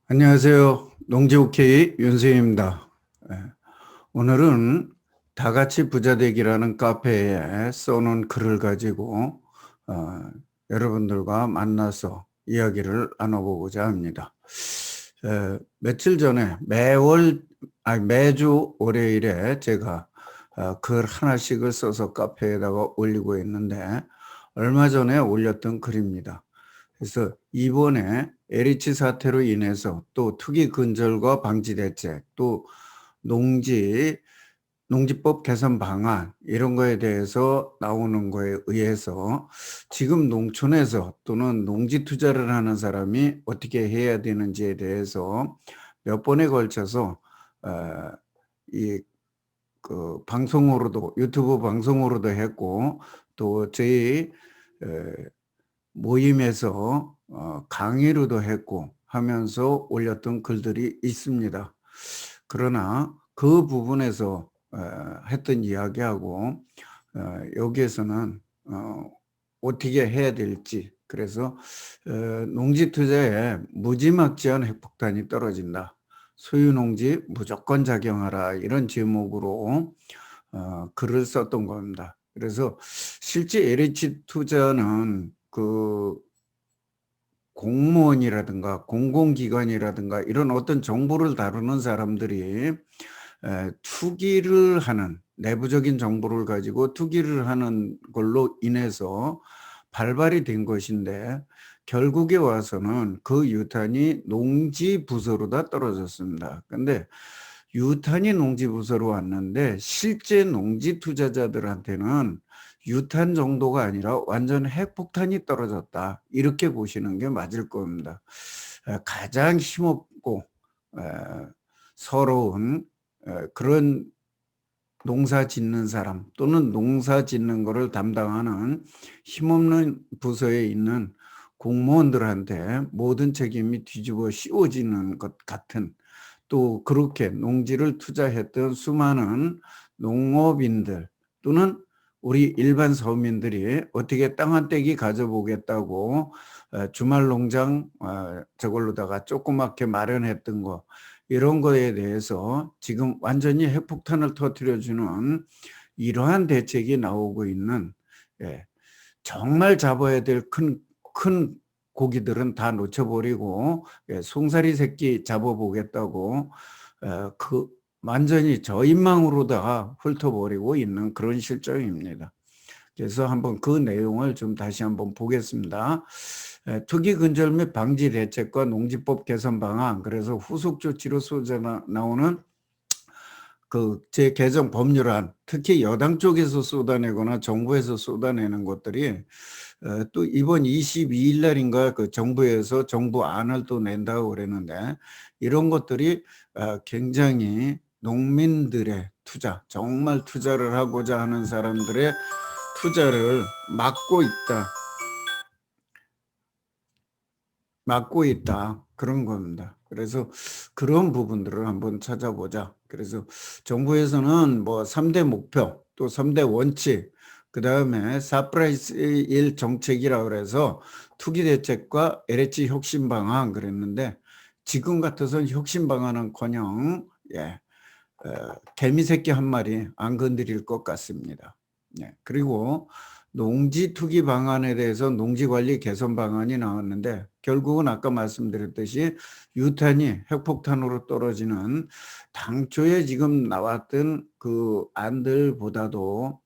안녕하세요. 농지오케이 윤세입니다. 오늘은 다같이 부자되기라는 카페에 써놓은 글을 가지고 여러분들과 만나서 이야기를 나눠보고자 합니다. 며칠 전에 매주 월요일에 제가 글 하나씩을 써서 카페에다가 올리고 있는데 얼마 전에 올렸던 글입니다. 그래서 이번에 LH 사태로 인해서 또 투기 근절과 방지 대책, 또 농지법 개선 방안 이런 거에 대해서 나오는 거에 의해서 지금 농촌에서 또는 농지 투자를 하는 사람이 어떻게 해야 되는지에 대해서 몇 번에 걸쳐서 그 방송으로도 유튜브 방송으로도 했고 또 저희 모임에서 강의로도 했고 하면서 올렸던 글들이 있습니다. 그러나 그 부분에서 했던 이야기하고 여기에서는 어떻게 해야 될지, 그래서 농지 투자에 무지막지한 핵폭탄이 떨어진다. 소유농지 무조건 작용하라, 이런 제목으로 글을 썼던 겁니다. 그래서 실제 LH 투자는 그 공무원이라든가 공공기관이라든가 이런 어떤 정보를 다루는 사람들이 투기를 하는, 내부적인 정보를 가지고 투기를 하는 걸로 인해서 발발이 된 것인데, 결국에 와서는 그 유탄이 농지부서로 다 떨어졌습니다. 근데 유탄이 농지부서로 왔는데 실제 농지 투자자들한테는 유탄 정도가 아니라 완전 핵폭탄이 떨어졌다, 이렇게 보시는 게 맞을 겁니다. 가장 힘없고 서러운 그런 농사 짓는 사람 또는 농사 짓는 거를 담당하는 힘없는 부서에 있는 공무원들한테 모든 책임이 뒤집어 씌워지는 것 같은, 또 그렇게 농지를 투자했던 수많은 농업인들 또는 우리 일반 서민들이 어떻게 땅 한 떼기 가져보겠다고 주말 농장 저걸로다가 조그맣게 마련했던 거, 이런 거에 대해서 지금 완전히 핵폭탄을 터뜨려주는 이러한 대책이 나오고 있는, 정말 잡아야 될 큰 고기들은 다 놓쳐버리고 송사리 새끼 잡아보겠다고 그 완전히 저인망으로 다 훑어버리고 있는 그런 실정입니다. 그래서 한번 그 내용을 좀 다시 한번 보겠습니다. 투기 근절 및 방지 대책과 농지법 개선 방안, 그래서 후속 조치로 쏟아 나오는 그 제 개정 법률안, 특히 여당 쪽에서 쏟아내거나 정부에서 쏟아내는 것들이 또 이번 22일 날인가 그 정부에서 정부안을 또 낸다고 그랬는데, 이런 것들이 굉장히 농민들의 투자, 정말 투자를 하고자 하는 사람들의 투자를 막고 있다, 그런 겁니다. 그래서 그런 부분들을 한번 찾아보자. 그래서 정부에서는 뭐 3대 목표, 또 3대 원칙, 그 다음에 사프라이즈 1 정책이라고 그래서 투기 대책과 LH 혁신 방안 그랬는데, 지금 같아서는 혁신 방안은커녕 개미 새끼 한 마리 안 건드릴 것 같습니다. 그리고 농지 투기 방안에 대해서 농지관리 개선 방안이 나왔는데, 결국은 아까 말씀드렸듯이 유탄이 핵폭탄으로 떨어지는 당초에 지금 나왔던 그 안들보다도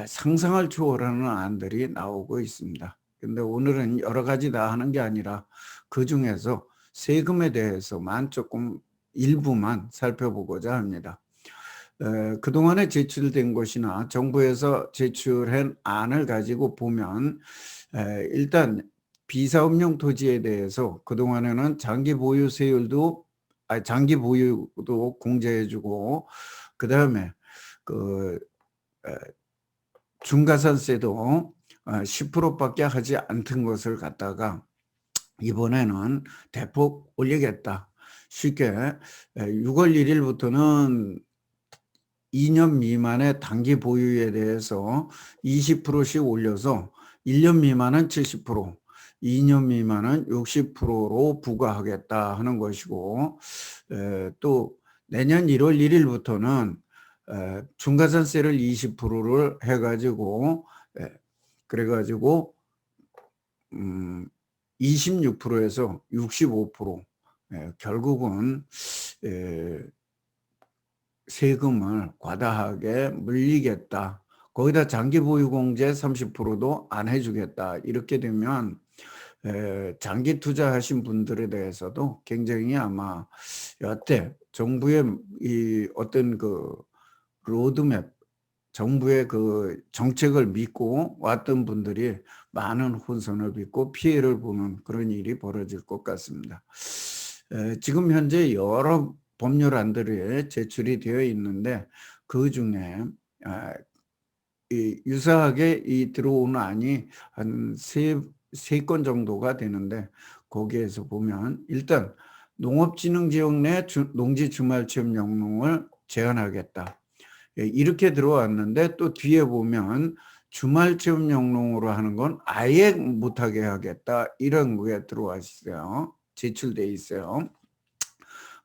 상상을 초월하는 안들이 나오고 있습니다. 근데 오늘은 여러 가지 다 하는 게 아니라 그 중에서 세금에 대해서만 조금 일부만 살펴보고자 합니다. 그동안에 제출된 것이나 정부에서 제출한 안을 가지고 보면 일단 비사업용 토지에 대해서 그동안에는 장기 보유도 공제해주고, 그 다음에 그 중과산세도 10%밖에 하지 않던 것을 갖다가 이번에는 대폭 올리겠다. 쉽게 6월 1일부터는 2년 미만의 단기 보유에 대해서 20%씩 올려서 1년 미만은 70%, 2년 미만은 60%로 부과하겠다 하는 것이고, 또 내년 1월 1 일부터는 중과산세를 20%를 해 가지고, 그래 가지고 26%에서 65%, 결국은 세금을 과다하게 물리겠다. 거기다 장기보유공제 30%도 안 해주겠다. 이렇게 되면 장기 투자하신 분들에 대해서도 굉장히 아마 여태 정부의 이 어떤 그 로드맵, 정부의 그 정책을 믿고 왔던 분들이 많은 혼선을 빚고 피해를 보는 그런 일이 벌어질 것 같습니다. 지금 현재 여러 법률안들이 제출이 되어 있는데, 그중에 이 유사하게 이 들어오는 안이 한 세 건 정도가 되는데, 거기에서 보면 일단 농업진흥 지역 내 농지 주말 체험 영농을 제한하겠다. 이렇게 들어왔는데, 또 뒤에 보면 주말 체험 영농으로 하는 건 아예 못하게 하겠다, 이런 게 들어와 있어요. 제출돼 있어요.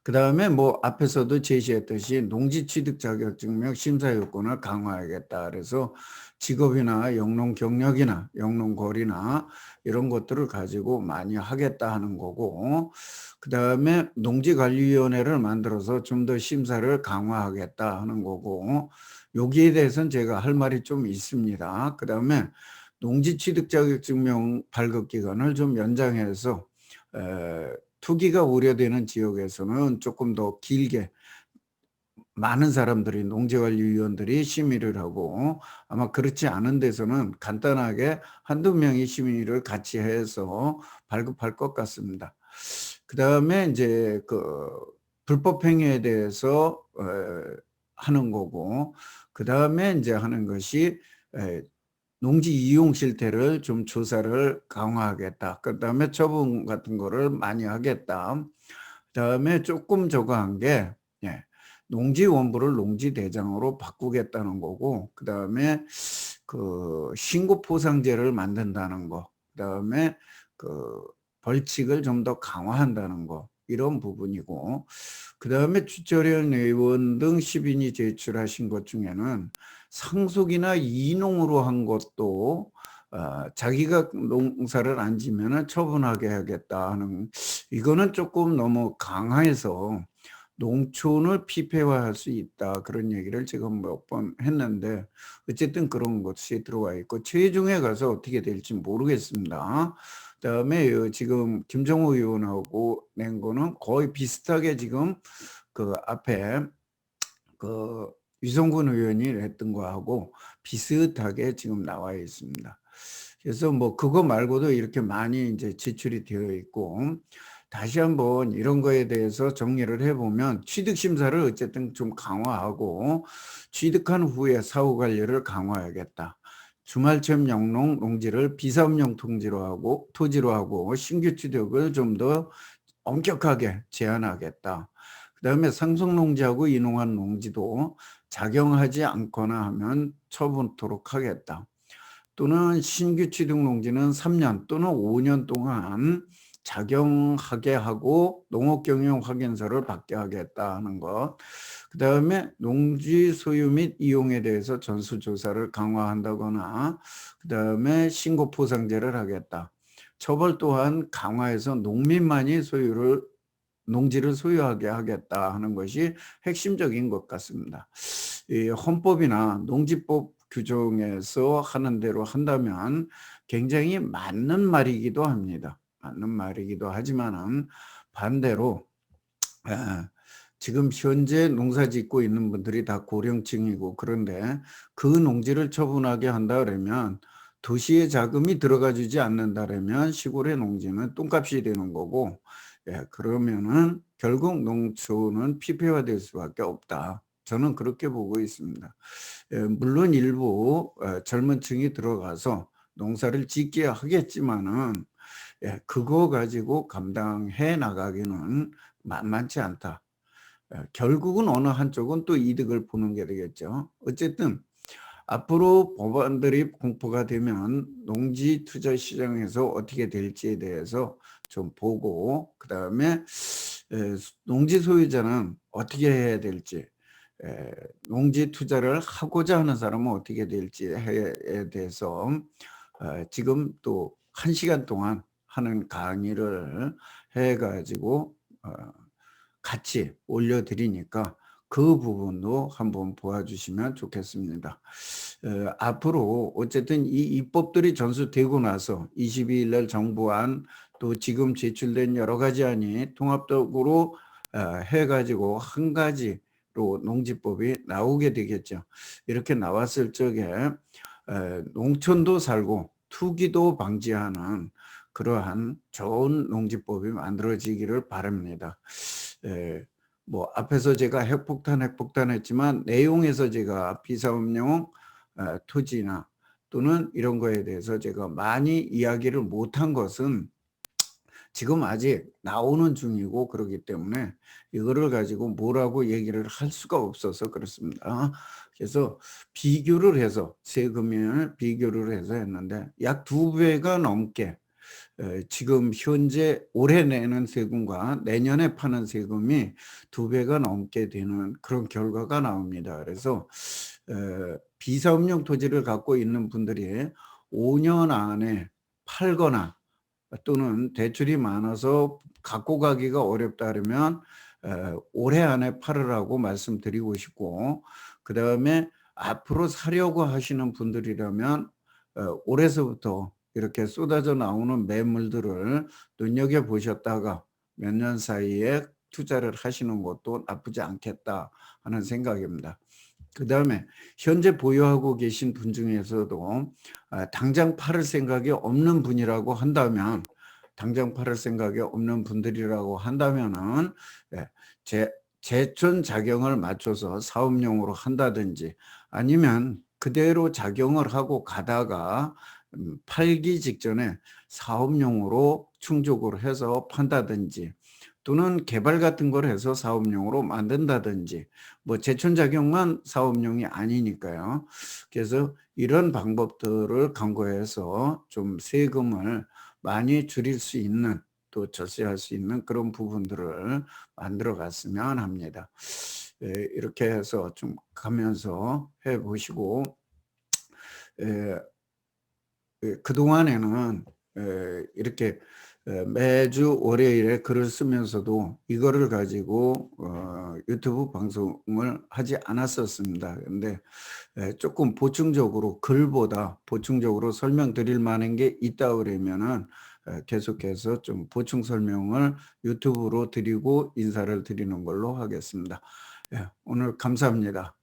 그다음에 뭐 앞에서도 제시했듯이 농지 취득 자격증명 심사 요건을 강화하겠다. 그래서 직업이나 영농 경력이나 영농 거리나 이런 것들을 가지고 많이 하겠다 하는 거고, 그다음에 농지관리위원회를 만들어서 좀 더 심사를 강화하겠다 하는 거고, 여기에 대해서는 제가 할 말이 좀 있습니다. 그다음에 농지 취득 자격증명 발급 기간을 좀 연장해서 투기가 우려되는 지역에서는 조금 더 길게 많은 사람들이, 농지관리위원들이 심의를 하고, 아마 그렇지 않은 데서는 간단하게 한두 명이 심의를 같이 해서 발급할 것 같습니다. 그다음에 이제 그 불법 행위에 대해서 하는 거고, 그다음에 이제 하는 것이 농지 이용 실태를 좀 조사를 강화하겠다. 그다음에 처분 같은 거를 많이 하겠다. 그다음에 조금 저거 한 게, 농지 원부를 농지 대장으로 바꾸겠다는 거고, 그다음에 그 신고 포상제를 만든다는 거, 그다음에 그 벌칙을 좀 더 강화한다는 거, 이런 부분이고, 그다음에 주철현 의원 등 10인이 제출하신 것 중에는 상속이나 이농으로 한 것도 자기가 농사를 안 지면은 처분하게 하겠다 하는, 이거는 조금 너무 강해서 농촌을 피폐화할 수 있다, 그런 얘기를 지금 몇 번 했는데, 어쨌든 그런 것이 들어와 있고, 최종에 가서 어떻게 될지 모르겠습니다. 그다음에 지금 김정호 의원하고 낸 거는 거의 비슷하게 지금 그 앞에 그 유성군 의원이 냈던 거하고 비슷하게 지금 나와 있습니다. 그래서 뭐 그거 말고도 이렇게 많이 이제 제출이 되어 있고, 다시 한번 이런 거에 대해서 정리를 해보면, 취득 심사를 어쨌든 좀 강화하고, 취득한 후에 사후 관리를 강화하겠다. 주말 체험 영농 농지를 비사업용 토지로 하고 신규 취득을 좀 더 엄격하게 제한하겠다. 그다음에 상속농지하고 인용한 농지도 작용하지 않거나 하면 처분토록 하겠다. 또는 신규 취득 농지는 3년 또는 5년 동안 작용하게 하고 농업경영 확인서를 받게 하겠다 하는 것. 그다음에 농지 소유 및 이용에 대해서 전수조사를 강화한다거나, 그다음에 신고 포상제를 하겠다. 처벌 또한 강화해서 농민만이 농지를 소유하게 하겠다 하는 것이 핵심적인 것 같습니다. 이 헌법이나 농지법 규정에서 하는 대로 한다면 굉장히 맞는 말이기도 합니다. 맞는 말이기도 하지만은, 반대로 지금 현재 농사 짓고 있는 분들이 다 고령층이고, 그런데 그 농지를 처분하게 한다 그러면 도시의 자금이 들어가 주지 않는다 그러면 시골의 농지는 똥값이 되는 거고, 그러면은 결국 농촌은 피폐화될 수밖에 없다. 저는 그렇게 보고 있습니다. 물론 일부 젊은 층이 들어가서 농사를 짓게 하겠지만은, 그거 가지고 감당해 나가기는 만만치 않다. 결국은 어느 한쪽은 또 이득을 보는 게 되겠죠. 어쨌든 앞으로 법안들이 공포가 되면 농지 투자 시장에서 어떻게 될지에 대해서 좀 보고, 그다음에 농지 소유자는 어떻게 해야 될지, 농지 투자를 하고자 하는 사람은 어떻게 될지에 대해서 지금 또 1시간 동안 하는 강의를 해 가지고 같이 올려드리니까 그 부분도 한번 보아주시면 좋겠습니다. 앞으로 어쨌든 이 입법들이 전수되고 나서 22일 날 정부안, 또 지금 제출된 여러 가지 안이 통합적으로 해가지고 한 가지로 농지법이 나오게 되겠죠. 이렇게 나왔을 적에 농촌도 살고 투기도 방지하는 그러한 좋은 농지법이 만들어지기를 바랍니다. 뭐 앞에서 제가 핵폭탄 했지만 내용에서 제가 비사업용 토지나 또는 이런 거에 대해서 제가 많이 이야기를 못한 것은 지금 아직 나오는 중이고 그러기 때문에 이거를 가지고 뭐라고 얘기를 할 수가 없어서 그렇습니다. 그래서 비교를 해서 세금을 비교를 해서 했는데 약 2배가 넘게 지금 현재 올해 내는 세금과 내년에 파는 세금이 2배가 넘게 되는 그런 결과가 나옵니다. 그래서 비사업용 토지를 갖고 있는 분들이 5년 안에 팔거나 또는 대출이 많아서 갖고 가기가 어렵다 그러면 올해 안에 팔으라고 말씀드리고 싶고, 그다음에 앞으로 사려고 하시는 분들이라면 올해서부터 이렇게 쏟아져 나오는 매물들을 눈여겨보셨다가 몇 년 사이에 투자를 하시는 것도 나쁘지 않겠다 하는 생각입니다. 그다음에 현재 보유하고 계신 분 중에서도 당장 팔을 생각이 없는 분이라고 한다면, 당장 팔을 생각이 없는 분들이라고 한다면은 제촌 작용을 맞춰서 사업용으로 한다든지, 아니면 그대로 작용을 하고 가다가 팔기 직전에 사업용으로 충족을 해서 판다든지, 또는 개발 같은 걸 해서 사업용으로 만든다든지, 뭐 제촌작용만 사업용이 아니니까요. 그래서 이런 방법들을 강구해서 좀 세금을 많이 줄일 수 있는, 또 절세할 수 있는 그런 부분들을 만들어 갔으면 합니다. 이렇게 해서 좀 가면서 해 보시고, 그동안에는 이렇게 매주 월요일에 글을 쓰면서도 이거를 가지고 유튜브 방송을 하지 않았었습니다. 근데 조금 보충적으로, 글보다 보충적으로 설명드릴 만한 게 있다 그러면은 계속해서 좀 보충 설명을 유튜브로 드리고 인사를 드리는 걸로 하겠습니다. 오늘 감사합니다.